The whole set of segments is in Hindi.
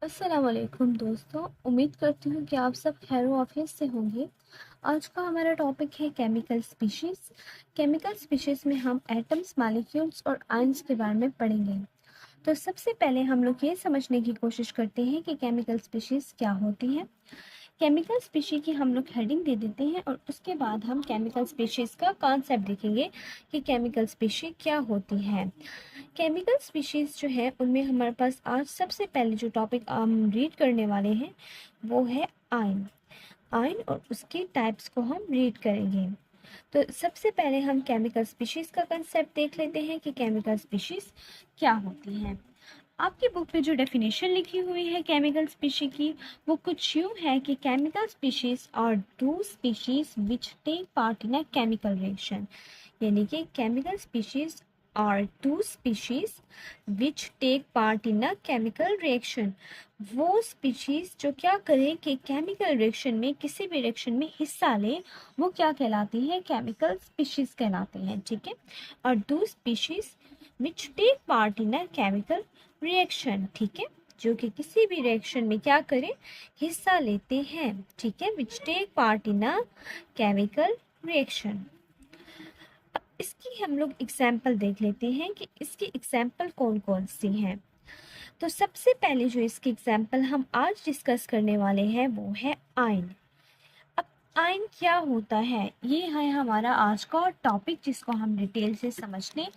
अस्सलाम वालेकुम दोस्तों। उम्मीद करती हूँ कि आप सब खैर ऑफिस से होंगे। आज का हमारा टॉपिक है केमिकल स्पीशीज़। केमिकल स्पीशीज़ में हम एटम्स, मॉलिक्यूल्स और आयंस के बारे में पढ़ेंगे। तो सबसे पहले हम लोग ये समझने की कोशिश करते हैं कि केमिकल स्पीशीज़ क्या होती है। केमिकल स्पीशी की हम लोग हेडिंग दे देते हैं और उसके बाद हम केमिकल स्पीशीज़ का कॉन्सेप्ट देखेंगे कि केमिकल स्पीशी क्या होती है। केमिकल स्पीशीज़ जो है उनमें हमारे पास आज सबसे पहले जो टॉपिक हम रीड करने वाले हैं वो है आयन। आयन और उसके टाइप्स को हम रीड करेंगे। तो सबसे पहले हम केमिकल स्पीशीज़ का कंसेप्ट देख लेते हैं कि केमिकल स्पीशीज़ क्या होती हैं। आपकी बुक पे जो डेफिनेशन लिखी हुई है केमिकल स्पीशी की वो कुछ यूँ है कि chemical species are two species which take part in a chemical reaction. यानी कि chemical species are two species which take part in a chemical reaction. वो स्पीशीज़ जो क्या करें कि केमिकल रिएक्शन में किसी भी रिएक्शन में हिस्सा लें, वो क्या कहलाती है? केमिकल स्पीशीज़ कहलाते हैं। ठीक है। और two species which take part in a chemical reaction, ठीक है, जो कि किसी भी रिएक्शन में क्या करें? हिस्सा लेते हैं। ठीक है, which take part in a chemical reaction. अब इसकी हम लोग एग्जाम्पल देख लेते हैं कि इसकी एग्जाम्पल कौन कौन सी हैं। तो सबसे पहले जो इसकी एग्जाम्पल हम आज डिस्कस करने वाले हैं वो है आयन। अब आयन क्या होता है, ये है हमारा आज का टॉपिक जिसको हम डिटेल से समझने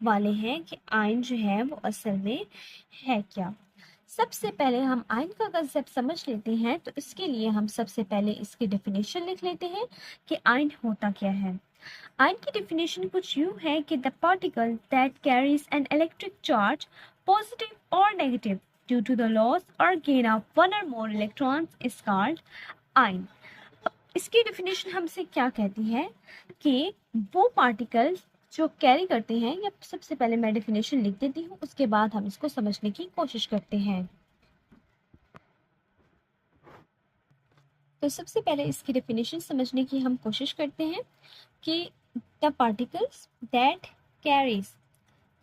वाले हैं कि आयन जो है वो असल में है क्या। सबसे पहले हम आयन का कंसेप्ट समझ लेते हैं। तो इसके लिए हम सबसे पहले इसकी डेफिनेशन लिख लेते हैं कि आयन होता क्या है। आयन की डेफिनेशन कुछ यूं है कि the particle that carries an electric charge positive और negative due to the loss और गेन ऑफ वन और more electrons is called ion. इसकी डेफिनेशन हमसे क्या कहती है कि वो पार्टिकल्स जो कैरी करते हैं, या सबसे पहले मैं डेफिनेशन लिख देती हूँ, उसके बाद हम इसको समझने की कोशिश करते हैं। तो सबसे पहले इसकी डेफिनेशन समझने की हम कोशिश करते हैं कि द पार्टिकल्स दैट कैरीज,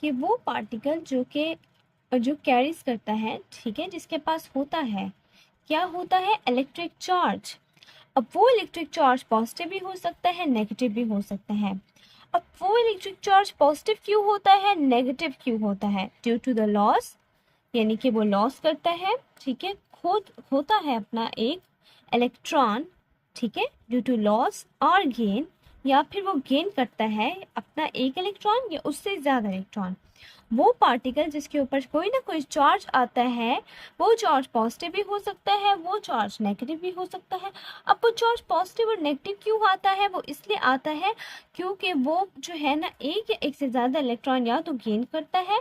कि वो पार्टिकल जो कैरीज करता है, ठीक है, जिसके पास होता है, क्या होता है? Electric charge. अब वो इलेक्ट्रिक चार्ज पॉजिटिव भी हो सकता है, नेगेटिव भी हो सकता है। अब वो इलेक्ट्रिक चार्ज पॉजिटिव क्यों होता है, नेगेटिव क्यों होता है? ड्यू टू द लॉस, यानी कि वो लॉस करता है, ठीक है, होता है अपना एक इलेक्ट्रॉन, ठीक है, ड्यू टू लॉस और गेन, या फिर वो गेन करता है अपना एक इलेक्ट्रॉन या उससे ज़्यादा इलेक्ट्रॉन। वो पार्टिकल जिसके ऊपर कोई ना कोई चार्ज आता है, वो चार्ज पॉजिटिव भी हो सकता है, वो चार्ज नेगेटिव भी हो सकता है। अब वो चार्ज पॉजिटिव और नेगेटिव क्यों आता है? वो इसलिए आता है क्योंकि वो जो है ना, एक या एक से ज़्यादा इलेक्ट्रॉन या तो गेन करता है,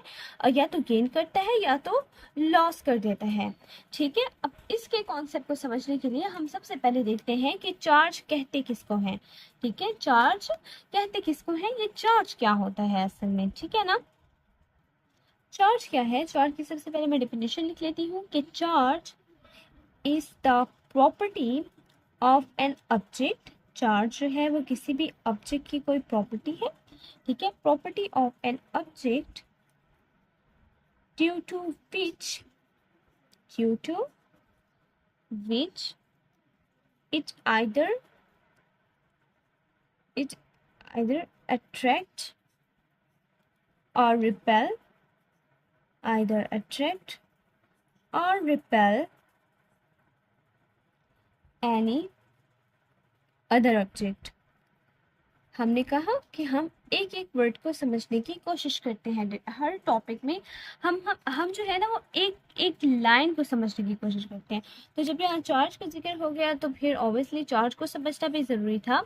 या तो लॉस कर देता है। ठीक है। अब इसके कॉन्सेप्ट को समझने के लिए हम सबसे पहले देखते हैं कि चार्ज कहते किसको हैं। ठीक है, चार्ज कहते किसको हैं, ये चार्ज क्या होता है असल में, ठीक है ना। चार्ज क्या है? चार्ज की सबसे पहले मैं डेफिनेशन लिख लेती हूँ कि charge is the property of an object. Charge जो है वो किसी भी ऑब्जेक्ट की कोई प्रॉपर्टी है, ठीक है, property of an object due to which due to which it either it either attract or repel either attract or repel any other object। हमने कहा कि हम एक एक वर्ड को समझने की कोशिश करते हैं हर टॉपिक में। हम जो है ना वो एक एक लाइन को समझने की कोशिश करते हैं। तो जब यहाँ चार्ज का जिक्र हो गया तो फिर ऑब्वियसली चार्ज को समझना भी ज़रूरी था।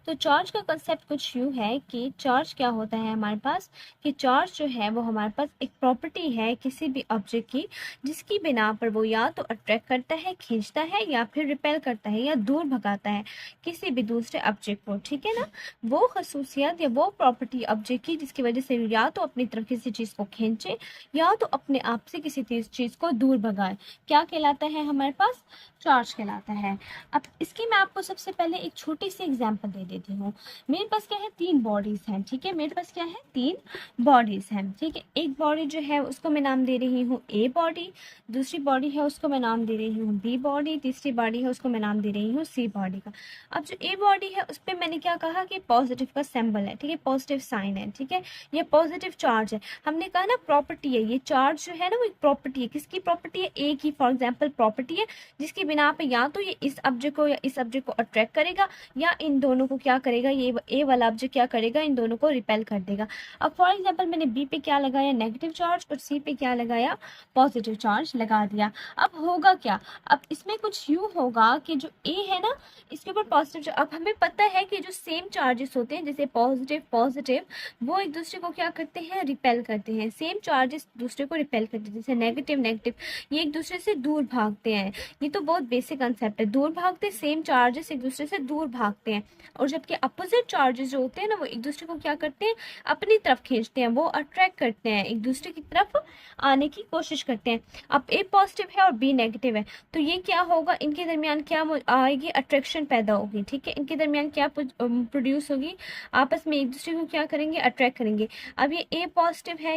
तो चार्ज का कंसेप्ट कुछ यूँ है कि चार्ज क्या होता है हमारे पास, कि चार्ज जो है वो हमारे पास एक प्रॉपर्टी है किसी भी ऑब्जेक्ट की, जिसकी बिना पर वो या तो अट्रैक्ट करता है, खींचता है, या फिर रिपेल करता है या दूर भगाता है किसी भी दूसरे ऑब्जेक्ट को। ठीक है ना। वो खसूसियत या वो प्रॉपर्टी ऑब्जेक्ट की जिसकी वजह से या तो अपनी तरफ किसी चीज़ को खींचे, या तो अपने आप से किसी चीज़ उसको दूर भगाए, क्या कहलाता है हमारे पास? चार्ज कहलाता है। अब इसकी मैं आपको सबसे पहले एक छोटी सी एग्जांपल दे देती हूँ। मेरे पास क्या है, 3 बॉडीज हैं, ठीक है, मेरे पास क्या है, 3 बॉडीज हैं, ठीक है। एक बॉडी जो है उसको मैं नाम दे रही हूँ ए बॉडी, दूसरी बॉडी है उसको मैं नाम दे रही हूँ बी बॉडी, तीसरी बॉडी है उसको मैं नाम दे रही हूँ सी बॉडी का। अब जो ए बॉडी है उस पर मैंने क्या कहा कि पॉजिटिव का सिंबल है, ठीक है, पॉजिटिव साइन है, ठीक है, ये पॉजिटिव चार्ज है। हमने कहा ना प्रॉपर्टी है, ये चार्ज जो है ना वो एक प्रॉपर्टी है। किसकी प्रॉपर्टी है? ए की फॉर एग्जाम्पल प्रॉपर्टी है, जिसकी बिना पे या तो ये इस ऑब्जेक्ट को या इस ऑब्जेक्ट को अट्रैक्ट करेगा, या इन दोनों को क्या करेगा, ये ए वाला ऑब्जेक्ट क्या करेगा, इन दोनों को रिपेल कर देगा। अब फॉर एग्जाम्पल मैंने बी पे क्या लगाया, नेगेटिव चार्ज, और सी पे क्या लगाया, पॉजिटिव चार्ज लगा दिया। अब होगा क्या, अब इसमें कुछ यूं होगा कि जो ए है ना इसके ऊपर पॉजिटिव, अब हमें पता है कि जो सेम चार्जेस होते हैं जैसे पॉजिटिव पॉजिटिव, वो एक दूसरे को क्या करते हैं, रिपेल करते हैं। सेम चार्जेस दूसरे को रिपेल करते हैं, जैसे नेगेटिव नेगेटिव, ये एक दूसरे से दूर भागते हैं। ये तो बहुत बेसिक कंसेप्ट है, दूर भागते, सेम चार्जेस एक दूसरे से दूर भागते हैं। और जबकि अपोजिट चार्जेस जो होते हैं ना वो एक दूसरे को क्या करते हैं, अपनी तरफ खींचते हैं, वो अट्रैक्ट करते हैं, एक दूसरे की तरफ आने की कोशिश करते हैं। अब ए पॉजिटिव है और बी नेगेटिव है, तो ये क्या होगा, इनके दरमियान क्या आएगी, अट्रैक्शन पैदा होगी, ठीक है, इनके दरमियान क्या प्रोड्यूस होगी, आपस में एक दूसरे को क्या करेंगे, अट्रैक्ट करेंगे। अब ये ए पॉजिटिव है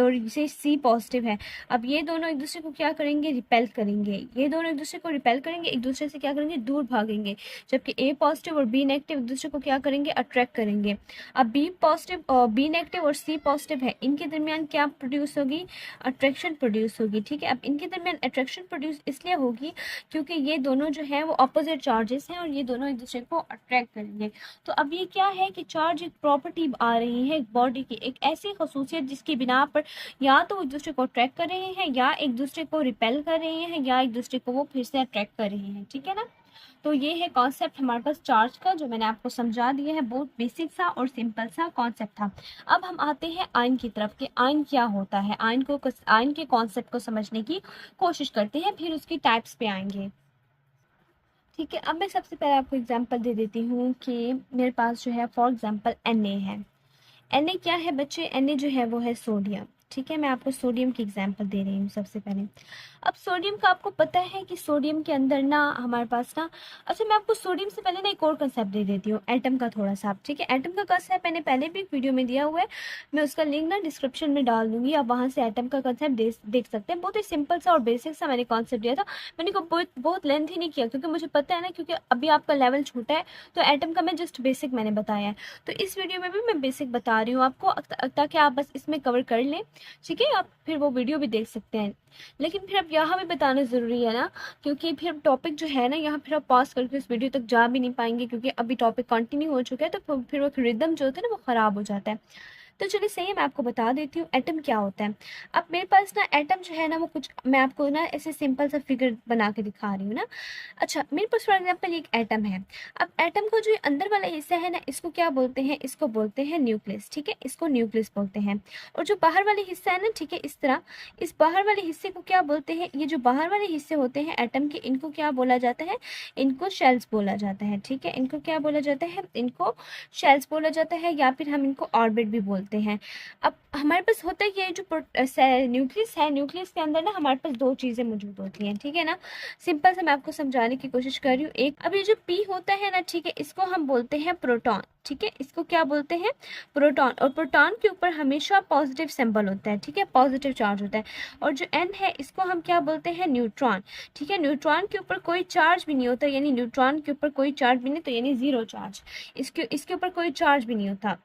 और ये सी पॉजिटिव है, अब ये दोनों एक दूसरे को क्या करेंगे, रिपेल करेंगे, ये दोनों एक दूसरे को रिपेल करेंगे, एक दूसरे से क्या करेंगे, दूर भागेंगे। जबकि ए पॉजिटिव और बी नेगेटिव एक दूसरे को क्या करेंगे, अट्रैक्ट करेंगे। अब बी पॉजिटिव और बी नेगेटिव और सी पॉजिटिव है, इनके दरमियान क्या प्रोड्यूस होगी, अट्रैक्शन प्रोड्यूस होगी, ठीक है। अब इनके दरमियान अट्रैक्शन प्रोड्यूस इसलिए होगी क्योंकि ये दोनों जो है वो अपोजिट चार्जेस हैं और ये दोनों एक दूसरे को अट्रैक्ट करेंगे। तो अब ये क्या है कि चार्ज एक प्रॉपर्टी आ रही है बॉडी की, एक ऐसी खसूसियत जिसकी बिना पर या तो एक दूसरे को अट्रैक्ट कर रहे हैं, या एक दूसरे को रिपेल कर रहे हैं, या एक दूसरे को वो फिर से अट्रैक्ट कर रहे हैं, ठीक है ना। तो ये है कॉन्सेप्ट हमारे पास चार्ज का, जो मैंने आपको समझा दिया है, बहुत बेसिक सा और सिंपल सा कॉन्सेप्ट था। अब हम आते हैं आयन की तरफ कि आयन क्या होता है, आयन के कॉन्सेप्ट को समझने की कोशिश करते हैं, फिर उसकी टाइप्स पे आएंगे, ठीक है। अब मैं सबसे पहले आपको एग्जांपल दे देती हूँ कि मेरे पास जो है फॉर एग्जांपल Na है। Na क्या है बच्चे, Na जो है वो है सोडियम, ठीक है। मैं आपको सोडियम की एग्जांपल दे रही हूँ सबसे पहले। अब सोडियम का आपको पता है कि सोडियम के अंदर ना हमारे पास ना, अच्छा मैं आपको सोडियम से पहले ना एक और कंसेप्ट दे देती हूँ, एटम का थोड़ा सा, ठीक है। एटम का कंसेप्ट मैंने पहले भी एक वीडियो में दिया हुआ है, मैं उसका लिंक ना डिस्क्रिप्शन में डाल दूंगी, आप वहाँ से एटम का कंसेप्ट देख सकते हैं। बहुत ही सिंपल सा और बेसिक सा मैंने कॉन्सेप्ट दिया था, मैंने को बहुत लेंथ ही नहीं किया क्योंकि मुझे पता है ना, क्योंकि अभी आपका लेवल छोटा है, तो एटम का मैं जस्ट बेसिक मैंने बताया है। तो इस वीडियो में भी मैं बेसिक बता रही हूँ आपको, ताकि आप बस इसमें कवर कर लें, ठीक है। आप फिर वो वीडियो भी देख सकते हैं, लेकिन फिर अब यहाँ भी बताना ज़रूरी है ना, क्योंकि फिर टॉपिक जो है ना यहाँ फिर आप पॉज करके उस वीडियो तक जा भी नहीं पाएंगे, क्योंकि अभी टॉपिक कंटिन्यू हो चुका है, तो फिर वो रिदम जो होता है ना वो ख़राब हो जाता है। तो चलिए सही है, मैं आपको बता देती हूँ एटम क्या होता है। अब मेरे पास ना एटम जो है ना वो कुछ, मैं आपको ना ऐसे सिंपल सा फिगर बना के दिखा रही हूँ ना। अच्छा मेरे पास फॉर एग्जाम्पल एक एटम है। अब एटम को जो अंदर वाला हिस्सा है ना, इसको क्या बोलते हैं, इसको बोलते हैं न्यूक्लियस, ठीक है, इसको न्यूक्लियस बोलते हैं। और जो बाहर वाले हिस्सा है ना, ठीक है, इस तरह इस बाहर वाले हिस्से को क्या बोलते हैं, ये जो बाहर वाले हिस्से होते हैं एटम के, इनको क्या बोला जाता है, इनको शेल्स बोला जाता है, ठीक है। इनको क्या बोला जाता है, इनको शेल्स बोला जाता है, या फिर हम इनको ऑर्बिट भी बोलते हैं। अब हमारे पास होता है ये जो न्यूक्लियस है, न्यूक्लियस के अंदर ना हमारे पास दो चीजें मौजूद होती हैं, ठीक है ना। सिंपल से मैं आपको समझाने की कोशिश कर रही हूँ। एक, अब ये जो पी होता है ना, ठीक है, इसको हम बोलते हैं प्रोटॉन, ठीक है, इसको क्या बोलते हैं, प्रोटॉन। और प्रोटॉन के ऊपर हमेशा पॉजिटिव सिंबल होता है, ठीक है, पॉजिटिव चार्ज होता है। और जो एन है इसको हम क्या बोलते हैं, न्यूट्रॉन, ठीक है। न्यूट्रॉन के ऊपर कोई चार्ज भी नहीं होता, यानी न्यूट्रॉन के ऊपर कोई चार्ज भी नहीं, तो यानी जीरो चार्ज, इसके ऊपर कोई चार्ज भी नहीं होता,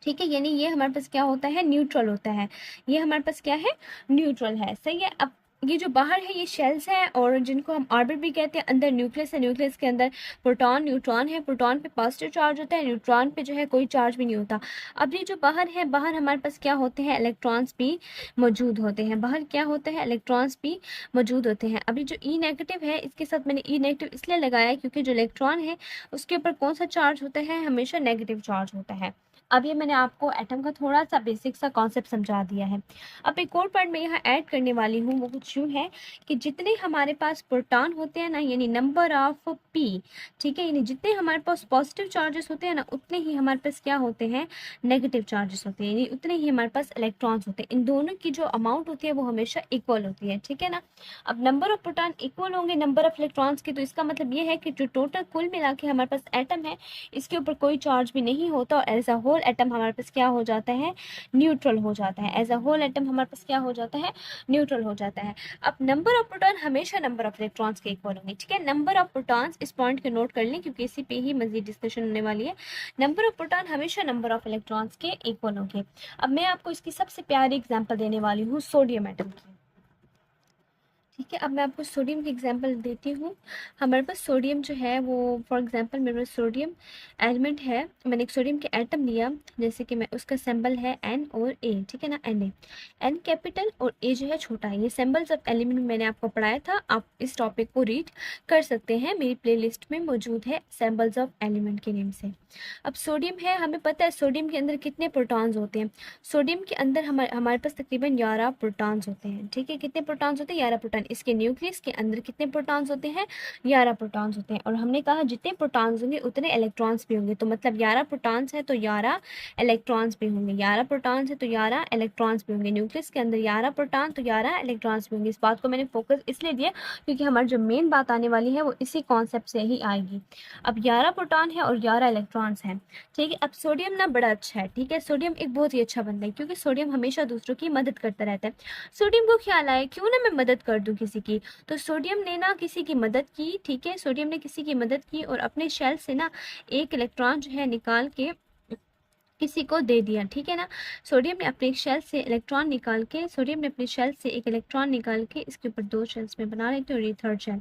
ठीक है। यानी ये हमारे पास क्या होता है, न्यूट्रल होता है, ये हमारे पास क्या है, न्यूट्रल है, सही है। अब ये जो बाहर है ये शेल्स हैं, और जिनको हम ऑर्बिट भी कहते हैं। अंदर न्यूक्लियस है, न्यूक्लियस के अंदर प्रोटॉन न्यूट्रॉन है, प्रोटॉन पे पॉजिटिव चार्ज होता है, न्यूट्रॉन पे जो है कोई चार्ज भी नहीं होता। अब ये जो बाहर है, बाहर हमारे पास क्या होते हैं, इलेक्ट्रॉन्स भी मौजूद होते हैं, बाहर क्या होता है, इलेक्ट्रॉन्स भी मौजूद होते हैं। अभी जो ई नेगेटिव है, इसके साथ मैंने ई नेगेटिव इसलिए लगाया है क्योंकि जो इलेक्ट्रॉन है उसके ऊपर कौन सा चार्ज होता है, हमेशा नेगेटिव चार्ज होता है। अब ये मैंने आपको एटम का थोड़ा सा बेसिक सा कॉन्सेप्ट समझा दिया है। अब एक और पॉइंट मैं यहाँ ऐड करने वाली हूँ, वो कुछ यूँ है कि जितने हमारे पास प्रोटॉन होते हैं ना, यानी नंबर ऑफ पी, ठीक है, यानी जितने हमारे पास पॉजिटिव चार्जेस होते हैं ना, उतने ही हमारे पास क्या होते हैं, नेगेटिव चार्जेस होते हैं, यानी उतने ही हमारे पास इलेक्ट्रॉन्स होते हैं। इन दोनों की जो अमाउंट होती है वो हमेशा इक्वल होती है, ठीक है ना। अब नंबर ऑफ प्रोटॉन इक्वल होंगे नंबर ऑफ इलेक्ट्रॉन्स की, तो इसका मतलब ये है कि जो टोटल कुल मिला के हमारे पास एटम है, इसके ऊपर कोई चार्ज भी नहीं होता और एज अ होल एटम हमारे पास क्या हो जाता है, न्यूट्रल हो जाता है। एज अ होल एटम हमारे पास क्या हो जाता है, न्यूट्रल हो जाता है। अब नंबर ऑफ प्रोटॉन हमेशा नंबर ऑफ इलेक्ट्रॉन्स के इक्वल होंगे, ठीक है। नंबर ऑफ प्रोटॉन्स, इस पॉइंट को नोट कर लें क्योंकि इसी पे ही मजीद डिस्कशन होने वाली है। नंबर ऑफ प्रोटॉन हमेशा नंबर ऑफ इलेक्ट्रॉन्स के इक्वल होंगे। अब मैं आपको इसकी सबसे प्यारी एग्जाम्पल देने वाली हूँ सोडियम एटम की, ठीक है। अब मैं आपको सोडियम की एग्जांपल देती हूँ। हमारे पास सोडियम जो है वो, फॉर एग्जांपल मेरे पास सोडियम एलिमेंट है, मैंने एक सोडियम के एटम लिया, जैसे कि मैं उसका सिंबल है एन और ए, ठीक है ना, एन ए, एन कैपिटल और ए जो है छोटा है। ये सिंबल्स ऑफ एलिमेंट मैंने आपको पढ़ाया था, आप इस टॉपिक को रीड कर सकते हैं, मेरी प्लेलिस्ट में मौजूद है सिंबल्स ऑफ एलिमेंट के नेम से। अब सोडियम है, हमें पता है सोडियम के अंदर कितने प्रोटॉन्स होते हैं। सोडियम के अंदर हमारे पास तकरीबन 11 प्रोटॉन्स होते हैं, ठीक है। कितने प्रोटॉन्स होते हैं, 11 प्रोटॉन। इसके न्यूक्लियस के अंदर कितने प्रोटॉन्स होते हैं, 11 प्रोटॉन्स होते हैं। और हमने कहा जितने प्रोटॉन्स होंगे उतने इलेक्ट्रॉन्स भी होंगे, तो मतलब 11 प्रोटॉन्स है तो 11 इलेक्ट्रॉन्स भी होंगे, 11 प्रोटॉन्स है तो 11 इलेक्ट्रॉन्स भी होंगे। न्यूक्लियस के अंदर 11 प्रोटॉन तो 11 इलेक्ट्रॉन्स भी होंगे। इस बात को मैंने फोकस इसलिए दिया क्योंकि हमारी जो मेन बात आने वाली है वो इसी कॉन्सेप्ट से ही आएगी। अब 11 प्रोटॉन है और 11 इलेक्ट्रॉन्स हैं, ठीक है। अब सोडियम ना बड़ा अच्छा है, ठीक है। सोडियम एक बहुत ही अच्छा बंदा है क्योंकि सोडियम हमेशा दूसरों की मदद करता रहता है। सोडियम को ख्याल आया क्यों ना मैं मदद कर दूं किसी की, तो सोडियम ने ना किसी की मदद की, ठीक है। सोडियम ने किसी की मदद की और अपने शेल से ना एक इलेक्ट्रॉन जो है निकाल के किसी को दे दिया, ठीक है ना। सोडियम ने अपने शेल से इलेक्ट्रॉन निकाल के, सोडियम ने अपने शेल से एक इलेक्ट्रॉन निकाल के, इसके ऊपर 2 शेल्स में बना लेते हैं और ये 3rd शेल।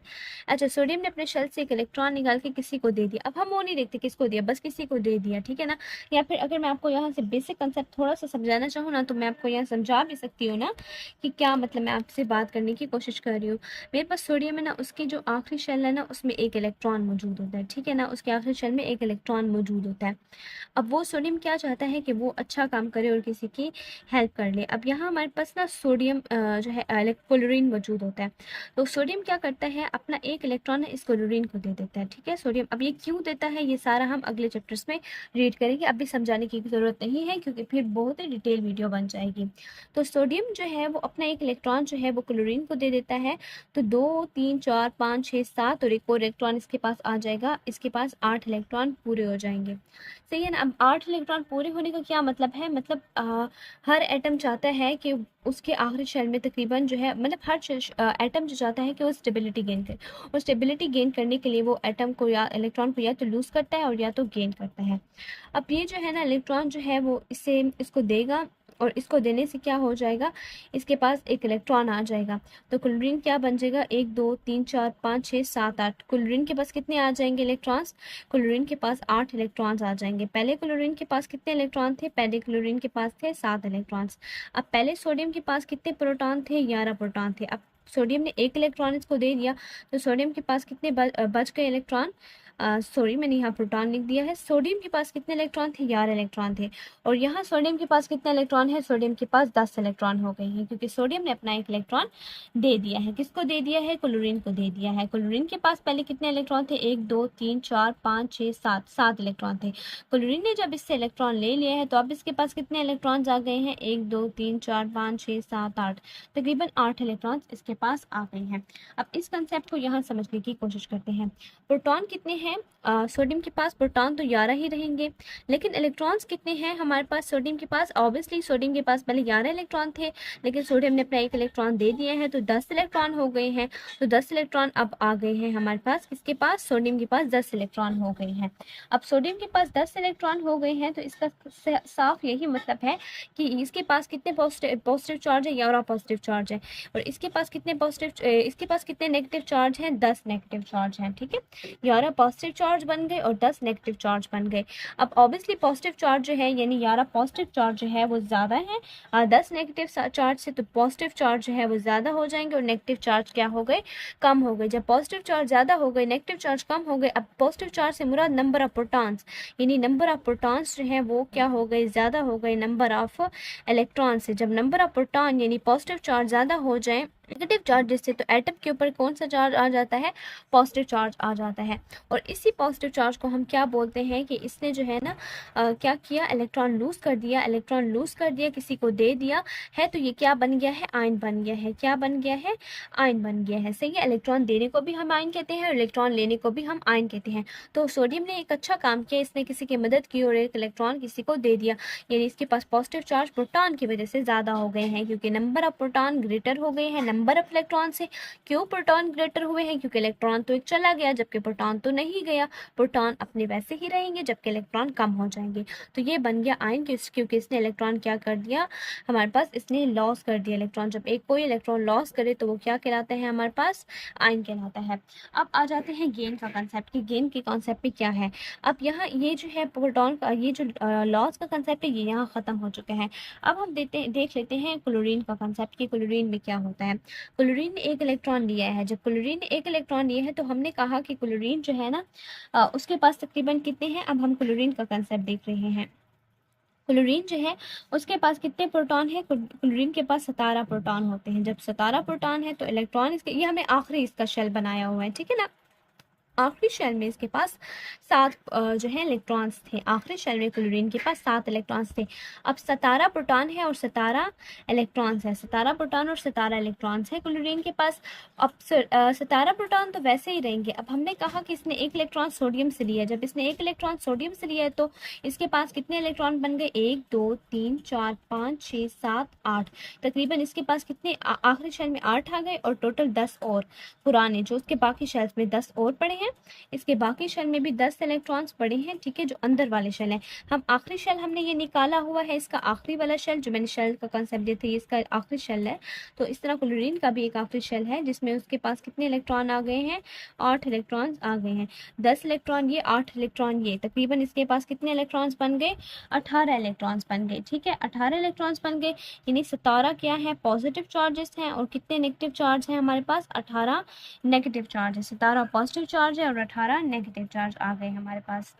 अच्छा, सोडियम ने अपने शेल से एक इलेक्ट्रॉन निकाल के किसी को दे दिया। अब हम वो नहीं देखते किसको दिया, बस किसी को दे दिया, ठीक है ना। या फिर अगर मैं आपको यहाँ से बेसिक कंसेप्ट थोड़ा सा समझाना चाहूँ ना, तो मैं आपको यहाँ समझा भी सकती हूँ ना कि क्या मतलब मैं आपसे बात करने की कोशिश कर रही हूँ। मेरे पास सोडियम है ना, उसकी जो आखिरी शेल है ना उसमें एक इलेक्ट्रॉन मौजूद होता है, ठीक है ना। उसके आखिरी शेल में एक इलेक्ट्रॉन मौजूद होता है। अब वो सोडियम क्या चाहता है कि वो अच्छा काम करे और किसी की हेल्प कर ले। अब यहाँ हमारे पास ना सोडियम जो है क्लोरीन मौजूद होता है, तो सोडियम क्या करता है, अपना एक इलेक्ट्रॉन है इस क्लोरीन को दे देता है, ठीक है। सोडियम अब ये क्यों देता है, ये सारा हम अगले चैप्टर्स में रीड करेंगे, अभी समझाने की ज़रूरत नहीं है क्योंकि फिर बहुत ही डिटेल वीडियो बन जाएगी। तो सोडियम जो है वो अपना एक इलेक्ट्रॉन जो है वो क्लोरीन को दे देता है, तो 2 3 4 5 6 7 और एक और इलेक्ट्रॉन इसके पास आ जाएगा, इसके पास 8 इलेक्ट्रॉन पूरे हो जाएंगे, सही है ना। अब 8 इलेक्ट्रॉन पूरे होने का क्या मतलब है, मतलब हर एटम चाहता है कि उसके आखिरी शेल में तकरीबन जो है, मतलब हर एटम जो चाहता है कि वो स्टेबिलिटी गेन करे, और स्टेबिलिटी गेन करने के लिए वो एटम को या इलेक्ट्रॉन को या तो लूज करता है और या तो गेन करता है। अब ये जो है ना इलेक्ट्रॉन जो है वो इसको देगा और इसको देने से क्या हो जाएगा, इसके पास एक इलेक्ट्रॉन आ जाएगा, तो क्लोरीन क्या बन जाएगा, 1 2 3 4 5 6 7 8। क्लोरीन के पास कितने आ जाएंगे इलेक्ट्रॉन्स, क्लोरीन के पास 8 इलेक्ट्रॉन्स आ जाएंगे। पहले क्लोरीन के पास कितने इलेक्ट्रॉन थे, पहले क्लोरीन के पास थे 7 इलेक्ट्रॉन्स। अब पहले सोडियम के पास कितने प्रोटॉन थे, 11 प्रोटॉन थे। अब सोडियम ने एक इलेक्ट्रॉन इसको दे दिया, तो सोडियम के पास कितने बच गए इलेक्ट्रॉन, सॉरी मैंने यहाँ प्रोटॉन लिख दिया है। सोडियम के पास कितने इलेक्ट्रॉन थे, 11 इलेक्ट्रॉन थे। और यहाँ सोडियम के पास कितने इलेक्ट्रॉन है, सोडियम के पास 10 इलेक्ट्रॉन हो गए हैं क्योंकि सोडियम ने अपना एक इलेक्ट्रॉन दे दिया है। किसको दे दिया है, क्लोरीन को दे दिया है। क्लोरीन के पास पहले कितने इलेक्ट्रॉन थे, 1 2 3 4 5 6 7, 7 इलेक्ट्रॉन थे। क्लोरीन ने जब इससे इलेक्ट्रॉन ले लिया है तो अब इसके पास कितने इलेक्ट्रॉन्स आ गए हैं, 1 2 3 4 5 6 7 8, तकरीबन 8 इलेक्ट्रॉन्स इसके पास आ गए हैं। अब इस कंसेप्ट को यहाँ समझने की कोशिश करते हैं। प्रोटॉन कितने हैं, सोडियम के पास प्रोटॉन तो 11 ही रहेंगे, लेकिन इलेक्ट्रॉन्स कितने हैं हमारे पास सोडियम के पास, ऑब्वियसली सोडियम के पास पहले 11 इलेक्ट्रॉन थे, लेकिन सोडियम ने अपना एक इलेक्ट्रॉन दे दिया है तो 10 इलेक्ट्रॉन हो गए हैं। तो 10 इलेक्ट्रॉन अब आ गए हैं हमारे पास, किसके पास, सोडियम के पास 10 इलेक्ट्रॉन हो गए हैं। अब सोडियम के पास 10 इलेक्ट्रॉन हो गए हैं तो इसका साफ यही मतलब है कि इसके पास कितने पॉजिटिव चार्ज है, 11 पॉजिटिव चार्ज है, और इसके पास कितने नेगेटिव चार्ज हैं, 10 नेगेटिव चार्ज हैं, ठीक है। 11 पॉजिटिव चार्ज बन गए और 10 नेगेटिव चार्ज बन गए। अब ऑब्वियसली पॉजिटिव चार्ज जो है यानी 11 पॉजिटिव चार्ज जो है वो ज़्यादा है 10 नेगेटिव चार्ज से, तो पॉजिटिव चार्ज जो है वो ज़्यादा हो जाएंगे और नेगेटिव चार्ज क्या हो गए, कम हो गए। जब पॉजिटिव चार्ज ज़्यादा हो गए, नेगेटिव चार्ज कम हो गए, अब पॉजिटिव चार्ज से मुराद नंबर ऑफ प्रोटॉन्स, यानी नंबर ऑफ प्रोटॉन्स जो है वो क्या हो गए, ज़्यादा हो गए नंबर ऑफ इलेक्ट्रॉन से। जब नंबर ऑफ प्रोटॉन यानी पॉजिटिव चार्ज ज़्यादा हो जाए नेगेटिव चार्ज से, तो एटम के ऊपर कौन सा चार्ज आ जाता है, पॉजिटिव चार्ज आ जाता है। और इसी पॉजिटिव चार्ज को हम क्या बोलते हैं कि इसने जो है ना क्या किया, इलेक्ट्रॉन लूज कर दिया, इलेक्ट्रॉन लूज कर दिया, किसी को दे दिया है, तो ये क्या बन गया है, आयन बन गया है। क्या बन गया है, आयन बन गया है। सही है, इलेक्ट्रॉन देने को भी हम आयन कहते हैं और इलेक्ट्रॉन लेने को भी हम आयन कहते हैं। तो सोडियम ने एक अच्छा काम किया, इसने किसी की मदद की और एक इलेक्ट्रॉन किसी को दे दिया, यानी इसके पास पॉजिटिव चार्ज प्रोटॉन की वजह से ज़्यादा हो गए हैं, क्योंकि नंबर ऑफ प्रोटॉन ग्रेटर हो गए हैं नंबर ऑफ इलेक्ट्रॉन से। क्यों प्रोटॉन ग्रेटर हुए हैं, क्योंकि इलेक्ट्रॉन तो एक चला गया जबकि प्रोटॉन तो नहीं गया। प्रोटॉन अपने वैसे ही रहेंगे जबकि इलेक्ट्रॉन कम हो जाएंगे। तो ये बन गया आयन, क्योंकि इसने इलेक्ट्रॉन क्या कर दिया, हमारे पास इसने लॉस कर दिया इलेक्ट्रॉन। जब एक कोई इलेक्ट्रॉन लॉस करे तो वो क्या कहलाता है, हमारे पास आयन कहलाता है। अब आ जाते हैं गेन का कंसेप्ट कि गेन के कॉन्सेप्ट में क्या है। अब यहाँ ये जो है प्रोटॉन का ये जो लॉस का कंसेप्ट है ये यहाँ ख़त्म हो चुका है। अब हम देख लेते हैं क्लोरीन का कंसेप्ट कि क्लोरीन में क्या होता है। क्लोरीन ने एक इलेक्ट्रॉन लिया है। जब क्लोरीन ने एक इलेक्ट्रॉन लिया है तो हमने कहा कि क्लोरीन जो है ना उसके पास तकरीबन कितने हैं। अब हम क्लोरीन का कंसेप्ट देख रहे हैं। क्लोरीन जो है उसके पास कितने प्रोटॉन है, क्लोरीन के पास 17 प्रोटॉन होते हैं। जब 17 प्रोटॉन है तो इलेक्ट्रॉन इसके, ये हमें आखिरी इसका शेल बनाया हुआ है, ठीक है ना। आखिरी शेल में इसके पास 7 जो है इलेक्ट्रॉन्स थे। आखिरी शेल में क्लोरीन के पास 7 इलेक्ट्रॉन्स थे। अब 17 प्रोटॉन है और 17 इलेक्ट्रॉन्स है। 17 प्रोटॉन और 17 इलेक्ट्रॉन्स है क्लोरीन के पास। अब 17 प्रोटॉन तो वैसे ही रहेंगे। अब हमने कहा कि इसने एक इलेक्ट्रॉन सोडियम से लिया। जब इसने एक इलेक्ट्रॉन सोडियम से लिया है तो इसके पास कितने इलेक्ट्रॉन बन गए, 1 2 3 4 5 6 7 8। तकरीबन इसके पास कितने आखिरी शेल में 8 आ गए और टोटल 10 और पुराने जो उसके बाकी शेल्स में 10 और पड़े हैं। इसके बाकी शेल में भी 10 इलेक्ट्रॉन्स पड़े हैं, ठीक है, जो अंदर वाले शेल हैं। हम आखिरी शेल हमने ये निकाला हुआ है, इसका आखिरी वाला शेल जो मैंने शेल का कंसेप्ट दिया था ये इसका आखिरी शेल है। तो इस तरह क्लोरीन का भी एक आखिरी शेल है जिसमें उसके पास कितने इलेक्ट्रॉन आ गए हैं, 8 इलेक्ट्रॉन्स आ गए हैं। 10 इलेक्ट्रॉन ये, 8 इलेक्ट्रॉन ये, तकरीबन इसके पास कितने इलेक्ट्रॉन्स बन गए, 18 इलेक्ट्रॉन्स बन गए, ठीक है। 18 इलेक्ट्रॉन्स बन गए, यानी 17 क्या है, पॉजिटिव चार्जेस हैं और कितने नेगेटिव चार्ज हैं हमारे पास, 18 नेगेटिव चार्ज है। 17 पॉजिटिव चार्ज है और 18 नेगेटिव चार्ज आ गए हमारे पास।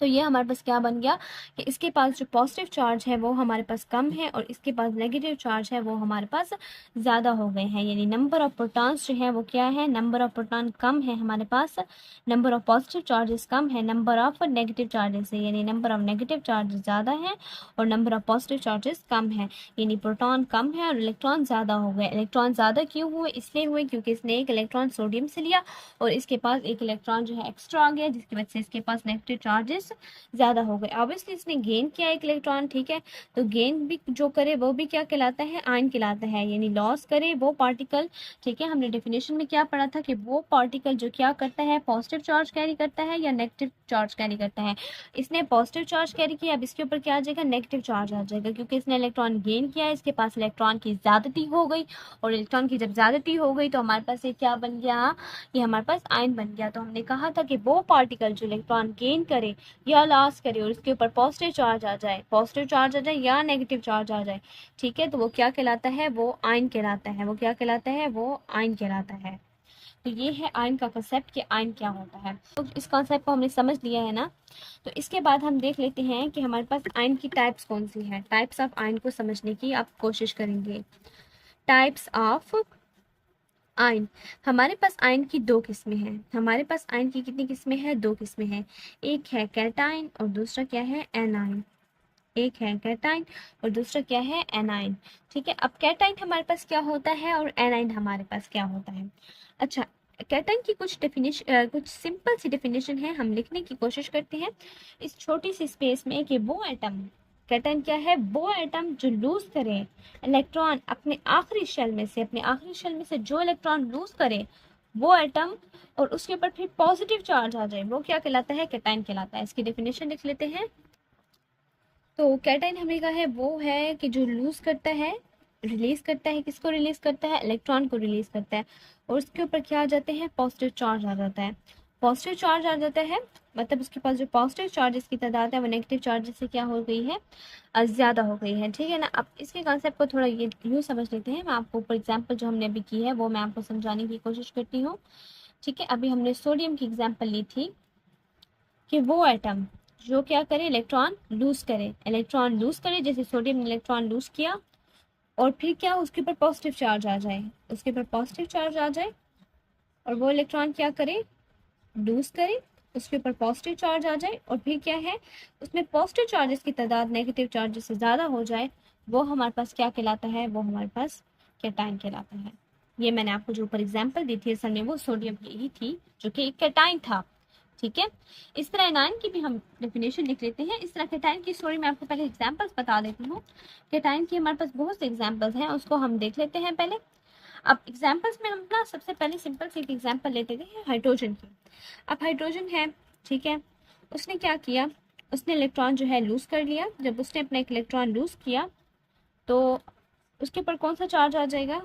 तो ये हमारे पास क्या बन गया कि इसके पास जो पॉजिटिव चार्ज है वो हमारे पास कम है और इसके पास नेगेटिव चार्ज है वो हमारे पास ज़्यादा हो गए हैं। यानी नंबर ऑफ प्रोटॉन्स जो है वो क्या है, नंबर ऑफ प्रोटॉन कम है हमारे पास, नंबर ऑफ पॉजिटिव चार्जेस कम है नंबर ऑफ नेगेटिव चार्जेस से, यानी नंबर ऑफ नेगेटिव चार्जेस ज़्यादा है और नंबर ऑफ पॉजिटिव चार्जेस कम है। यानी प्रोटॉन कम है और इलेक्ट्रॉन ज़्यादा हो गए। इलेक्ट्रॉन ज़्यादा क्यों हुए, इसलिए हुए क्योंकि इसने एक इलेक्ट्रॉन सोडियम से लिया और इसके पास एक इलेक्ट्रॉन जो है एक्स्ट्रा आ गया जिसकी वजह से इसके पास नेगेटिव चार्जेस ज़्यादा हो गए। ऑब्वियसली इसने गेन किया एक इलेक्ट्रॉन, ठीक है, तो गेन भी जो करे वो भी क्या कहलाता है, आयन कहलाता है। यानी लॉस करे वो पार्टिकल, ठीक है, हमने डेफिनेशन में क्या पढ़ा था कि वो पार्टिकल जो क्या करता है, पॉजिटिव चार्ज कैरी करता है या नेगेटिव चार्ज कैरी करता है। इसने पॉजिटिव चार्ज कैरी किया, अब इसके ऊपर क्या आ जाएगा, नेगेटिव चार्ज आ जाएगा क्योंकि इसने इलेक्ट्रॉन गेन किया है, इसके पास इलेक्ट्रॉन की ज़्यादती हो गई और इलेक्ट्रॉन की जब ज़्यादती हो गई तो हमारे पास ये क्या बन गया, ये हमारे पास आयन बन गया। तो हमने कहा था कि वो पार्टिकल जो इलेक्ट्रॉन गेन करे या लॉस करे और इसके ऊपर पॉजिटिव चार्ज आ जाए, पॉजिटिव चार्ज आ जाए या नेगेटिव चार्ज आ जाए, ठीक है, तो वो क्या कहलाता है, वो आयन कहलाता है। वो क्या कहलाता है, वो आयन कहलाता है। तो ये है आयन का कंसेप्ट कि आयन क्या होता है। तो इस कॉन्सेप्ट को हमने समझ लिया है ना। तो इसके बाद हम देख लेते हैं कि हमारे पास आयन की टाइप्स कौन सी हैं। टाइप्स ऑफ आयन को समझने की आप कोशिश करेंगे। टाइप्स ऑफ आयन, हमारे पास आयन की 2 किस्में हैं। हमारे पास आयन की कितनी किस्में हैं, 2 किस्में हैं। एक है कैटायन और दूसरा क्या है, एनायन। एक है कैटायन और दूसरा क्या है, एनायन, ठीक है। अब कैटायन हमारे पास क्या होता है और एनायन हमारे पास क्या होता है। अच्छा, कैटायन की कुछ डेफिनेशन, कुछ सिंपल सी डेफिनेशन है, हम लिखने की कोशिश करते हैं इस छोटी सी स्पेस में कि वो एटम, कैटायन क्या है, वो एटम जो लूज करे इलेक्ट्रॉन अपने आखिरी शेल में से, अपने आखिरी शेल में से जो इलेक्ट्रॉन लूज करे वो एटम और उसके ऊपर फिर पॉजिटिव चार्ज आ जाए, वो क्या कहलाता है, कैटायन कहलाता है। इसकी डेफिनेशन लिख लेते हैं। तो कैटायन हमने कहा है वो है कि जो लूज करता है, रिलीज करता है, किसको रिलीज करता है, इलेक्ट्रॉन को रिलीज करता है और उसके ऊपर क्या आ जाते हैं, पॉजिटिव चार्ज आ जाता है। पॉजिटिव चार्ज आ जाता है, मतलब उसके पास जो पॉजिटिव चार्जेस की तादाद है वो नेगेटिव चार्जेस से क्या हो गई है, ज़्यादा हो गई है। ठीक है ना। अब इसके कॉन्सेप्ट को थोड़ा ये यूँ समझ लेते हैं। मैं आपको फॉर एग्जांपल जो हमने अभी की है वो मैं आपको समझाने की कोशिश करती हूँ। ठीक है, अभी हमने सोडियम की एग्जाम्पल ली थी कि वो एटम जो क्या करे, इलेक्ट्रॉन लूज करे, इलेक्ट्रॉन लूज करे, जैसे सोडियम ने इलेक्ट्रॉन लूज किया और फिर क्या उसके ऊपर पॉजिटिव चार्ज आ जाए, उसके ऊपर पॉजिटिव चार्ज आ जाए और वो इलेक्ट्रॉन क्या करे, लूज करे, उसके ऊपर पॉजिटिव चार्ज आ जाए और फिर क्या है, उसमें पॉजिटिव चार्जेस की तादाद नेगेटिव चार्जेस से ज़्यादा हो जाए, वो हमारे पास क्या कहलाता है, वो हमारे पास कैटाइन कहलाता है। ये मैंने आपको जो ऊपर एग्जाम्पल दी थी असल में वो सोडियम की ही थी जो कि एक कैटाइन था। ठीक है, इस तरह एनायन की भी हम डेफिनेशन लिख लेते हैं। इस तरह कैटाइन की स्टोरी मैं आपको पहले एग्जाम्पल्स बता देती हूँ। कैटाइन की हमारे पास बहुत से एग्जाम्पल्स हैं, उसको हम देख लेते हैं पहले। अब एग्जाम्पल्स में हम ना सबसे पहले सिंपल सी एक एग्जाम्पल लेते हैं हाइड्रोजन की। अब हाइड्रोजन है, ठीक है, उसने क्या किया, उसने इलेक्ट्रॉन जो है लूज कर लिया। जब उसने अपना एक इलेक्ट्रॉन लूज किया तो उसके ऊपर कौन सा चार्ज आ जाएगा,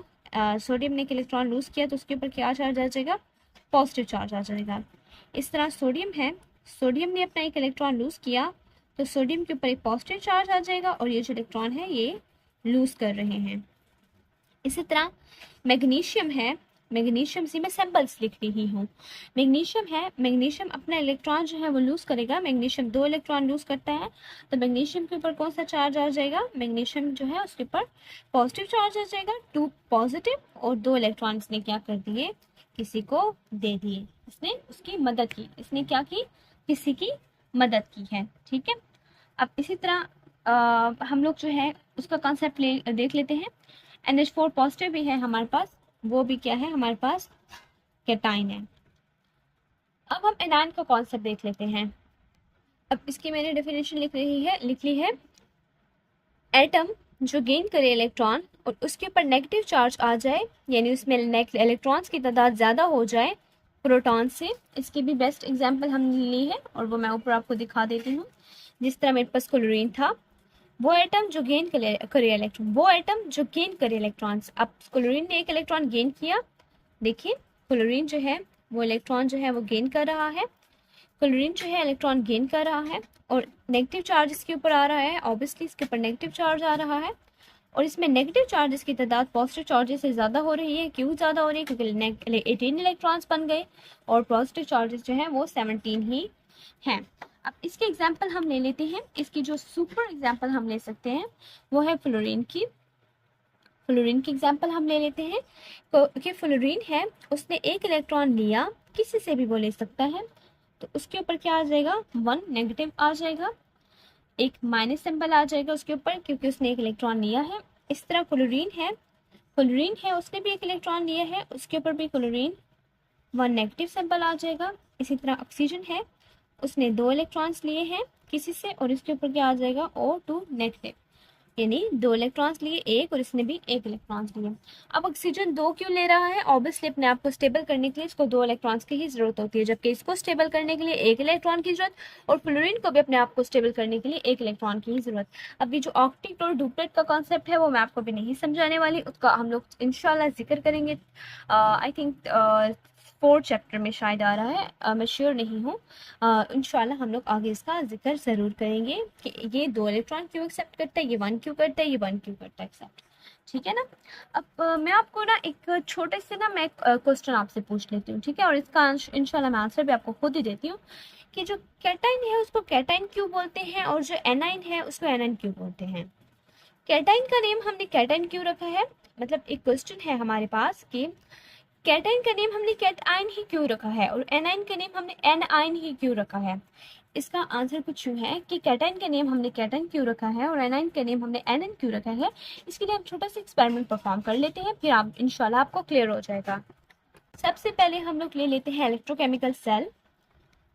सोडियम ने एक इलेक्ट्रॉन लूज किया तो उसके ऊपर क्या चार्ज आ जाएगा, पॉजिटिव चार्ज आ जाएगा। इस तरह सोडियम है, सोडियम ने अपना एक इलेक्ट्रॉन लूज किया तो सोडियम के ऊपर एक पॉजिटिव चार्ज आ जाएगा और ये जो इलेक्ट्रॉन है ये लूज कर रहे हैं। इसी तरह मैग्नीशियम है, मैग्नीशियम से मैं सैंपल्स लिख रही हूँ। मैग्नीशियम है, मैग्नीशियम अपना इलेक्ट्रॉन जो है वो लूज करेगा, मैग्नीशियम 2 इलेक्ट्रॉन लूज करता है तो मैग्नीशियम के ऊपर कौन सा चार्ज आ जाएगा, मैग्नीशियम जो है उसके ऊपर पॉजिटिव चार्ज आ जाएगा, 2 पॉजिटिव और 2 इलेक्ट्रॉन इसने क्या कर दिए, किसी को दे दिए, इसने उसकी मदद की, इसने क्या की, किसी की मदद की है। ठीक है, अब इसी तरह हम लोग जो है उसका कॉन्सेप्ट देख लेते हैं। NH4 पॉजिटिव भी है हमारे पास, वो भी क्या है हमारे पास, कैटाइन है। अब हम एनायन का कॉन्सेप्ट देख लेते हैं। अब इसकी मैंने डेफिनेशन लिख ली है। एटम जो गेन करे इलेक्ट्रॉन और उसके ऊपर नेगेटिव चार्ज आ जाए, यानी उसमें इलेक्ट्रॉन्स की तादाद ज़्यादा हो जाए प्रोटॉन से। इसकी भी बेस्ट एग्जाम्पल हमने ली है और वो मैं ऊपर आपको दिखा देती हूँ। जिस तरह मेरे पास क्लोरीन था, वो एटम जो गेन करे इलेक्ट्रॉन, वो एटम जो गेन करे इलेक्ट्रॉन्स। अब क्लोरीन ने एक इलेक्ट्रॉन गेन किया, देखिए क्लोरीन जो है वो इलेक्ट्रॉन जो है वो गेन कर रहा है, क्लोरीन जो है इलेक्ट्रॉन गेन कर रहा है और नेगेटिव चार्ज इसके ऊपर आ रहा है, ऑब्वियसली इसके ऊपर नेगेटिव चार्ज आ रहा है और इसमें नेगेटिव चार्जेस की तादाद पॉजिटिव चार्जेस से ज़्यादा हो रही है। क्यों ज़्यादा हो रही है, क्योंकि 18 इलेक्ट्रॉन्स बन गए और पॉजिटिव चार्जेस जो है वो 17 ही हैं। अब इसके एग्जाम्पल हम ले लेते हैं। इसकी जो सुपर एग्जाम्पल हम ले सकते हैं वो है फ्लोरीन की। फ्लोरीन की एग्जाम्पल हम ले लेते हैं कि फ्लोरीन है, उसने एक इलेक्ट्रॉन लिया, किसी से भी वो ले सकता है, तो उसके ऊपर क्या आ जाएगा, 1 नेगेटिव आ जाएगा, एक माइनस सिंबल आ जाएगा उसके ऊपर क्योंकि उसने एक इलेक्ट्रॉन लिया है। इस तरह क्लोरीन है, क्लोरीन है उसने भी एक इलेक्ट्रॉन लिया है, उसके ऊपर भी क्लोरीन 1 नेगेटिव सिंबल आ जाएगा। इसी तरह ऑक्सीजन है, उसने 2 इलेक्ट्रॉन्स लिए हैं किसी से और इसके ऊपर क्या आ जाएगा, O2 नेगेटिव, यानी 2 इलेक्ट्रॉन्स लिए एक और इसने भी 1 इलेक्ट्रॉन्स लिए। अब ऑक्सीजन 2 क्यों ले रहा है, ऑब्वियसली अपने आप को स्टेबल करने के लिए इसको 2 इलेक्ट्रॉन्स की ही जरूरत होती है, जबकि इसको स्टेबल करने के लिए 1 इलेक्ट्रॉन की जरूरत और फ्लोरीन को भी अपने आप को स्टेबल करने के लिए 1 इलेक्ट्रॉन की ही जरूरत। अभी जो ऑक्टेट और डुप्लेट का कॉन्सेप्ट है वो मैं आपको भी नहीं समझाने वाली, उसका हम लोग इंशाल्लाह जिक्र करेंगे। आई थिंक 4th चैप्टर में शायद आ रहा है, मैं श्योर नहीं हूँ। इंशाल्लाह हम लोग आगे इसका जिक्र ज़रूर करेंगे कि ये 2 इलेक्ट्रॉन क्यों एक्सेप्ट करता है, ये 1 क्यों करता है, ये 1 क्यों करता है एक्सेप्ट। ठीक है ना। अब मैं आपको ना एक छोटे से ना मैं क्वेश्चन आपसे पूछ लेती हूँ, ठीक है, और इसका इंशाल्लाह मैं आंसर भी आपको खुद ही देती हूँ कि जो कैटाइन है उसको कैटाइन क्यों बोलते हैं और जो एनाइन है उसको एनाइन क्यों बोलते हैं। कैटाइन का नेम हमने कैटाइन क्यों रखा है, मतलब एक क्वेश्चन है हमारे पास कि कैटाइन का नेम हमने कैटाइन ही क्यों रखा है और एनाइन का नेम हमने एनाइन ही क्यों रखा है। इसका आंसर कुछ यूँ है कि कैटाइन का नेम हमने कैटाइन क्यों रखा है और एनाइन का नेम हमने एनाइन क्यों रखा है। इसके लिए हम छोटा सा एक्सपेरिमेंट परफॉर्म कर लेते हैं, फिर आप इंशाल्लाह आपको क्लियर हो जाएगा। सबसे पहले हम लोग ले लेते हैं इलेक्ट्रोकेमिकल सेल।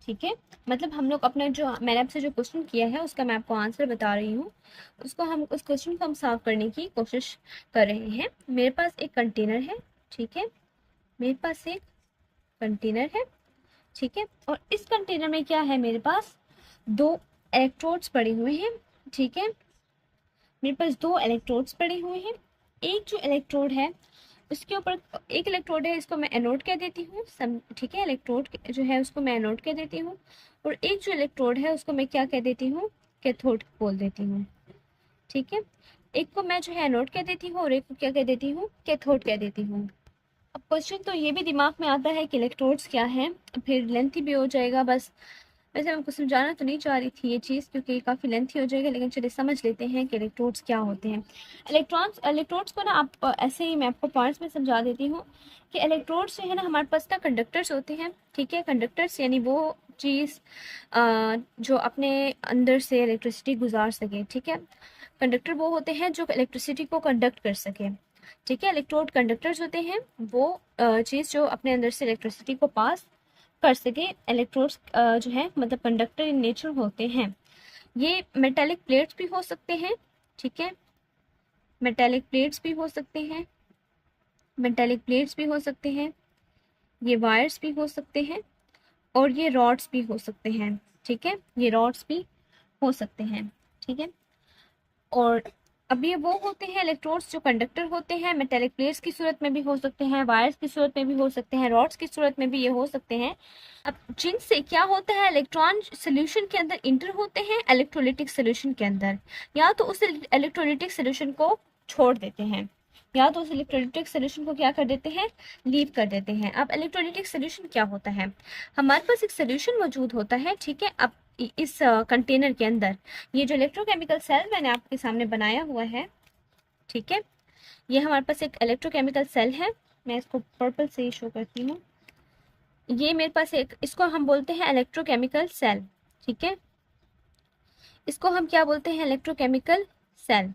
ठीक है, मतलब हम लोग अपना जो मैंने आपसे जो क्वेश्चन किया है उसका मैं आपको आंसर बता रही हूँ, उसको हम उस क्वेश्चन को हम सॉल्व करने की कोशिश कर रहे हैं। मेरे पास एक कंटेनर है, ठीक है, मेरे पास एक कंटेनर है, ठीक है, और इस कंटेनर में क्या है, मेरे पास 2 इलेक्ट्रोड्स पड़े हुए हैं। ठीक है, मेरे पास 2 इलेक्ट्रोड्स पड़े हुए हैं। एक जो इलेक्ट्रोड है इसके ऊपर एक इलेक्ट्रोड है, इसको मैं एनोड कह देती हूँ, ठीक है। इलेक्ट्रोड जो है उसको मैं एनोड कह देती हूँ, और एक जो इलेक्ट्रोड है उसको मैं क्या कह देती हूँ, कैथोड बोल देती हूँ, ठीक है। एक को मैं जो है एनोड कह देती हूँ और एक को क्या कह देती हूँ, कैथोड कह देती हूँ। अब क्वेश्चन तो ये भी दिमाग में आता है कि इलेक्ट्रोड्स क्या है, फिर लेंथी भी हो जाएगा। बस वैसे मैं आपको समझाना तो नहीं चाह रही थी ये चीज़, क्योंकि काफ़ी लेंथी हो जाएगा, लेकिन चलिए समझ लेते हैं कि इलेक्ट्रोड्स क्या होते हैं। इलेक्ट्रोड्स को ना आप ऐसे ही मैं आपको पॉइंट्स में समझा देती हूँ कि इलेक्ट्रोड्स जो है ना हमारे पास ना कंडक्टर्स होते हैं, ठीक है। कंडक्टर्स यानी वो चीज़ जो अपने अंदर से इलेक्ट्रिसिटी गुजार सके, ठीक है। कंडक्टर वो होते हैं जो इलेक्ट्रिसिटी को कंडक्ट कर सके, ठीक है। इलेक्ट्रोड कंडक्टर्स होते हैं वो चीज़ जो अपने अंदर से इलेक्ट्रिसिटी को पास कर सके। इलेक्ट्रोड्स जो है मतलब कंडक्टर इन नेचर होते हैं। ये मेटेलिक प्लेट्स भी हो सकते हैं, ठीक है। मेटेलिक प्लेट्स भी हो सकते हैं, मेटेलिक प्लेट्स भी हो सकते हैं, ये वायर्स भी हो सकते हैं, और ये रॉड्स भी हो सकते हैं, ठीक है। ये रॉड्स भी हो सकते हैं, ठीक है। और अब ये वो होते हैं इलेक्ट्रोड्स जो कंडक्टर होते हैं, मेटेलिक प्लेट्स की सूरत में भी हो सकते हैं, वायर्स की सूरत में भी हो सकते हैं, रॉड्स की सूरत में भी ये हो सकते हैं। अब जिनसे क्या होता है, इलेक्ट्रॉन सोल्यूशन के अंदर इंटर होते हैं इलेक्ट्रोलिटिक सोल्यूशन के अंदर, या तो उस इलेक्ट्रोलिटिक सोल्यूशन को छोड़ देते हैं, या तो उस इलेक्ट्रोलिटिक सोल्यूशन को क्या कर देते हैं, लीव कर देते हैं। अब इलेक्ट्रोलिटिक सोल्यूशन क्या होता है, हमारे पास एक सोल्यूशन मौजूद होता है, ठीक है। अब इस कंटेनर के अंदर ये जो इलेक्ट्रोकेमिकल सेल मैंने आपके सामने बनाया हुआ है, ठीक है, ये हमारे पास एक इलेक्ट्रोकेमिकल सेल है। मैं इसको पर्पल से ही शो करती हूँ। ये मेरे पास एक, इसको हम बोलते हैं इलेक्ट्रोकेमिकल सेल, ठीक है। इसको हम क्या बोलते हैं, इलेक्ट्रोकेमिकल सेल।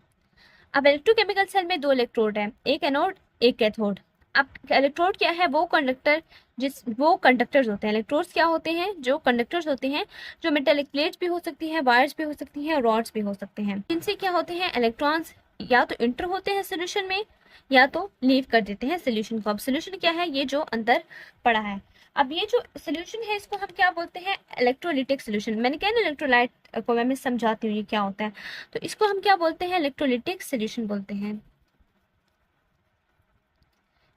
अब इलेक्ट्रोकेमिकल सेल में दो इलेक्ट्रोड है, एक एनोड एक कैथोड। अब इलेक्ट्रोड क्या है, वो कंडक्टर्स होते हैं। इलेक्ट्रोड्स क्या होते हैं, जो कंडक्टर्स होते हैं, जो मेटेलिक प्लेट्स भी हो सकती हैं, वायर्स भी हो सकती हैं, रॉड्स भी हो सकते हैं। इनसे क्या होते हैं, इलेक्ट्रॉन्स या तो इंटर होते हैं सोल्यूशन में, या तो लीव कर देते हैं सोल्यूशन को। अब सोल्यूशन क्या है, ये जो अंदर पड़ा है। अब ये जो सोल्यूशन है इसको हम क्या बोलते हैं, इलेक्ट्रोलिटिक सोल्यूशन। मैंने कहा ना इलेक्ट्रोलाइट को मैं समझाती हूँ ये क्या होता है, तो इसको हम क्या बोलते हैं, इलेक्ट्रोलिटिक सोल्यूशन बोलते हैं,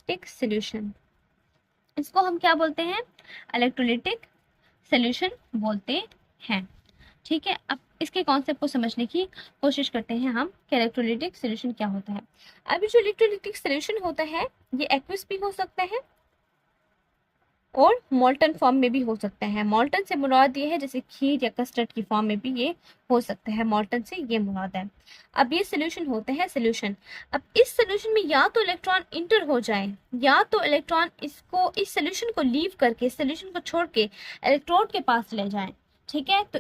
टिक सोल्यूशन। इसको हम क्या बोलते हैं, इलेक्ट्रोलिटिक सोल्यूशन बोलते हैं, ठीक है। अब इसके कॉन्सेप्ट को समझने की कोशिश करते हैं हम कि इलेक्ट्रोलिटिक सोल्यूशन क्या होता है। अभी जो इलेक्ट्रोलिटिक सोल्यूशन होता है ये एक्वस भी हो सकता है और मोल्टन फॉर्म में भी हो सकता है। मोल्टन से मुराद ये है जैसे खीर या कस्टर्ड की फॉर्म में भी ये हो सकता है, मोल्टन से ये मुराद है। अब ये सोल्यूशन होते हैं सोल्यूशन। अब इस सोल्यूशन में या तो इलेक्ट्रॉन इंटर हो जाए, या तो इलेक्ट्रॉन इस सोल्यूशन को लीव करके, सोल्यूशन को छोड़ के इलेक्ट्रोड के पास ले जाए, ठीक है। तो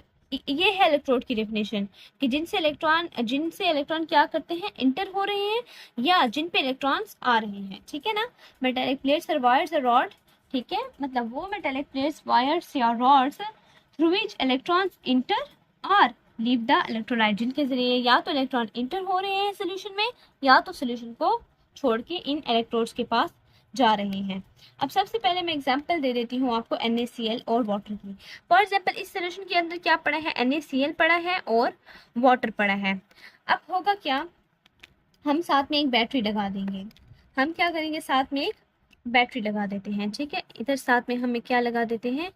ये है इलेक्ट्रोड की डेफिनेशन कि जिनसे इलेक्ट्रॉन क्या करते हैं, इंटर हो रहे हैं, या जिन पे इलेक्ट्रॉन्स आ रहे हैं, ठीक है ना। मेटालिक प्लेट्स और वायर्स और रॉड, ठीक है, मतलब वो मेटालिक प्लेट्स, वायर्स या rods through which electrons inter और लीव द इलेक्ट्रोलाइट, जिनके जरिए या तो इलेक्ट्रॉन इंटर हो रहे हैं सोल्यूशन में, या तो सोल्यूशन को छोड़ के इन इलेक्ट्रोड्स के पास जा रहे हैं। अब सबसे पहले मैं एग्जांपल दे देती हूँ आपको NaCl और वाटर की। फॉर एग्जांपल इस सोल्यूशन के अंदर क्या पड़ा है, NaCl पड़ा है और वाटर पड़ा है। अब होगा क्या, हम साथ में एक बैटरी लगा देंगे। हम क्या करेंगे, साथ में एक बैटरी लगा देते हैं, ठीक है। इधर साथ में हमें क्या लगा देते हैं,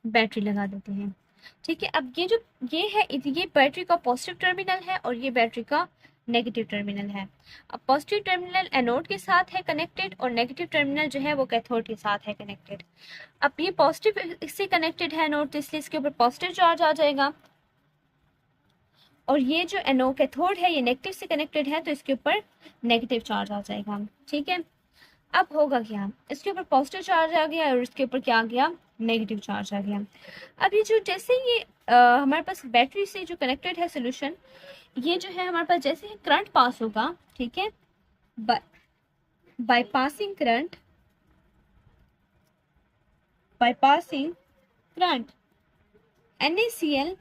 बैटरी लगा देते हैं, ठीक है। अब ये है, ये बैटरी का पॉजिटिव टर्मिनल है और ये बैटरी का नेगेटिव टर्मिनल है। अब पॉजिटिव टर्मिनल एनोड के साथ है कनेक्टेड और नेगेटिव टर्मिनल जो है वो कैथोड के साथ है कनेक्टेड। अब ये पॉजिटिव इससे कनेक्टेड है एनोड, तो इसलिए इसके ऊपर पॉजिटिव चार्ज आ जाएगा, और ये जो एनो कैथोड है ये नेगेटिव से कनेक्टेड है, तो इसके ऊपर नेगेटिव चार्ज आ जाएगा, ठीक है। अब होगा क्या, इसके ऊपर पॉजिटिव चार्ज आ गया और इसके ऊपर क्या आ गया, नेगेटिव चार्ज आ गया। अब ये जो जैसे ये हमारे पास बैटरी से जो कनेक्टेड है सोल्यूशन, ये जो है हमारे पास जैसे ही करंट पास होगा, ठीक है, बाईपासिंग करंट NaCl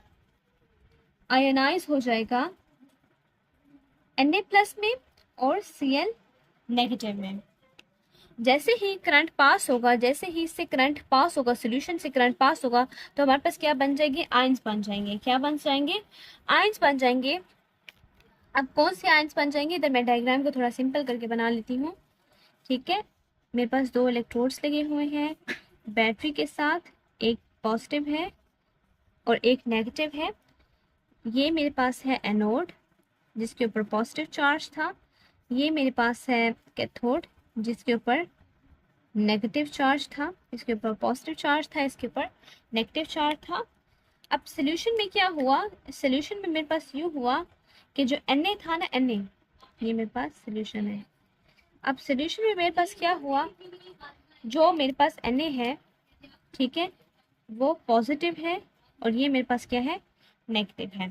आयोनाइज हो जाएगा Na+ में और Cl नेगेटिव में। जैसे ही करंट पास होगा, जैसे ही इससे करंट पास होगा, सोल्यूशन से करंट पास होगा, तो हमारे पास क्या बन जाएंगे, आयंस बन जाएंगे। क्या बन जाएंगे, आयंस बन जाएंगे। अब कौन से आयंस बन जाएंगे, इधर मैं डायग्राम को थोड़ा सिंपल करके बना लेती हूँ, ठीक है, मेरे पास 2 इलेक्ट्रोड्स लगे हुए हैं बैटरी के साथ, एक पॉजिटिव है और एक नेगेटिव है। ये मेरे पास है एनोड जिसके ऊपर पॉजिटिव चार्ज था, ये मेरे पास है कैथोड जिसके ऊपर नेगेटिव चार्ज था, इसके ऊपर पॉजिटिव चार्ज था, इसके ऊपर नेगेटिव चार्ज था। अब सोल्यूशन में क्या हुआ, सोल्यूशन में मेरे पास यूँ हुआ कि जो Na था ना, Na ये मेरे पास सोल्यूशन है। अब सोल्यूशन में मेरे पास क्या हुआ, जो मेरे पास Na है, ठीक है, वो पॉजिटिव है और ये मेरे पास क्या है, नेगेटिव है।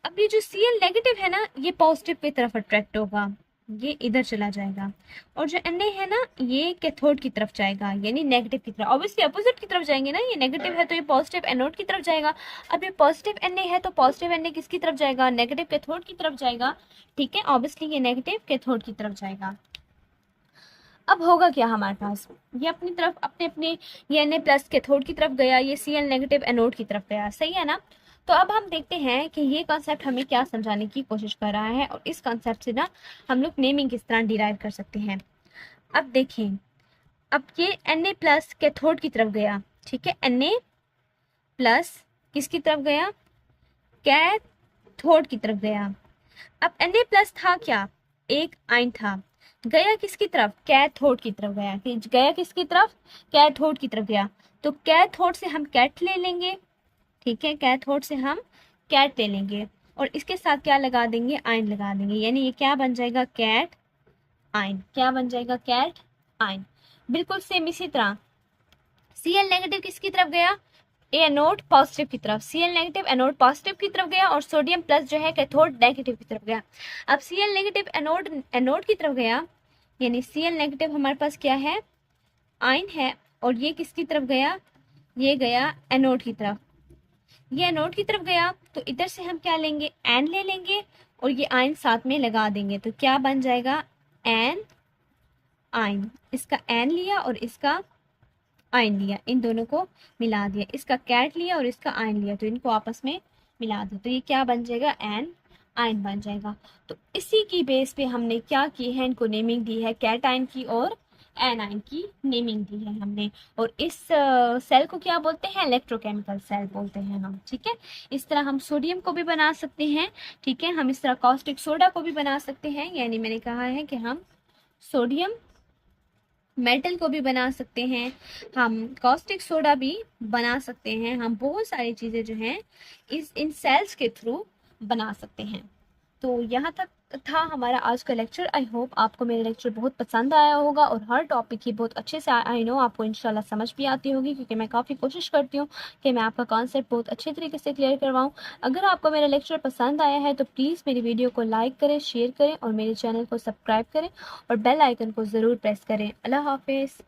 अब ये जो Cl नेगेटिव है ना, ये पॉजिटिव की तरफ अट्रैक्ट होगा, ये इधर चला जाएगा, और जो Na है ना, ये कैथोड की तरफ जाएगा, यानी नेगेटिव की तरफ। ऑब्वियसली अपोजिट की तरफ जाएंगे ना, ये नेगेटिव है तो ये पॉजिटिव एनोड की तरफ जाएगा। अब ये पॉजिटिव Na है तो पॉजिटिव Na किसकी तरफ जाएगा, नेगेटिव कैथोड की तरफ जाएगा। ठीक है, ऑब्वियसली ये नेगेटिव कैथोड की तरफ जाएगा। अब होगा क्या हमारे पास, ये अपनी तरफ अपने अपने ये Na प्लस कैथोड की तरफ गया, ये Cl नेगेटिव एनोड की तरफ गया, सही है ना। तो अब हम देखते हैं कि ये कॉन्सेप्ट हमें क्या समझाने की कोशिश कर रहा है, और इस कॉन्सेप्ट से ना हम लोग नेमिंग किस तरह डिराइव कर सकते हैं। अब देखें, अब ये Na प्लस कैथोड की तरफ गया, ठीक है, Na प्लस किसकी तरफ गया, कैथोड की तरफ गया। अब Na प्लस था क्या, एक आयन था, गया किसकी तरफ, कैथोड की तरफ गया, गया किसकी तरफ, कैथोड की तरफ गया। तो कैथोड से हम कैट ले लेंगे, ठीक है, कैथोड से हम कैट ले लेंगे और इसके साथ क्या लगा देंगे, आयन लगा देंगे, यानी ये क्या बन जाएगा, कैट आयन। क्या बन जाएगा, कैट आयन। बिल्कुल सेम इसी तरह Cl नेगेटिव किसकी तरफ गया, एनोड पॉजिटिव की तरफ, Cl नेगेटिव एनोड पॉजिटिव की तरफ गया, और सोडियम प्लस जो है कैथोड नेगेटिव की तरफ गया। अब Cl नेगेटिव एनोड एनोड की तरफ गया, यानी Cl नेगेटिव हमारे पास क्या है, आयन है, और ये किसकी तरफ गया, ये गया एनोड की तरफ। ये एनोड की तरफ गया तो इधर से हम क्या लेंगे, एन ले लेंगे और ये आयन साथ में लगा देंगे, तो क्या बन जाएगा, एन आयन। इसका एन लिया और इसका आयन लिया, इन दोनों को मिला दिया, इसका कैट लिया और इसका आयन लिया, तो इनको आपस में मिला दिया, तो ये क्या बन जाएगा, एन आयन बन जाएगा। तो इसी की बेस पे हमने क्या की है, इनको नेमिंग दी है, कैट आयन की और एन आयन की नेमिंग दी है हमने। और इस सेल को क्या बोलते हैं, इलेक्ट्रोकेमिकल सेल बोलते हैं हम, ठीक है। इस तरह हम सोडियम को भी बना सकते हैं, ठीक है, हम इस तरह कॉस्टिक सोडा को भी बना सकते हैं, यानी मैंने कहा है कि हम सोडियम मेटल को भी बना सकते हैं, हम कॉस्टिक सोडा भी बना सकते हैं, हम बहुत सारी चीज़ें जो हैं इन सेल्स के थ्रू बना सकते हैं। तो यहाँ तक था हमारा आज का लेक्चर। आई होप आपको मेरा लेक्चर बहुत पसंद आया होगा और हर टॉपिक की बहुत अच्छे से आई नो आपको इंशाल्लाह समझ भी आती होगी, क्योंकि मैं काफ़ी कोशिश करती हूँ कि मैं आपका कॉन्सेप्ट बहुत अच्छे तरीके से क्लियर करवाऊँ। अगर आपको मेरा लेक्चर पसंद आया है तो प्लीज़ मेरी वीडियो को लाइक करें, शेयर करें और मेरे चैनल को सब्सक्राइब करें और बेल आइकन को ज़रूर प्रेस करें। अल्लाह हाफिज़।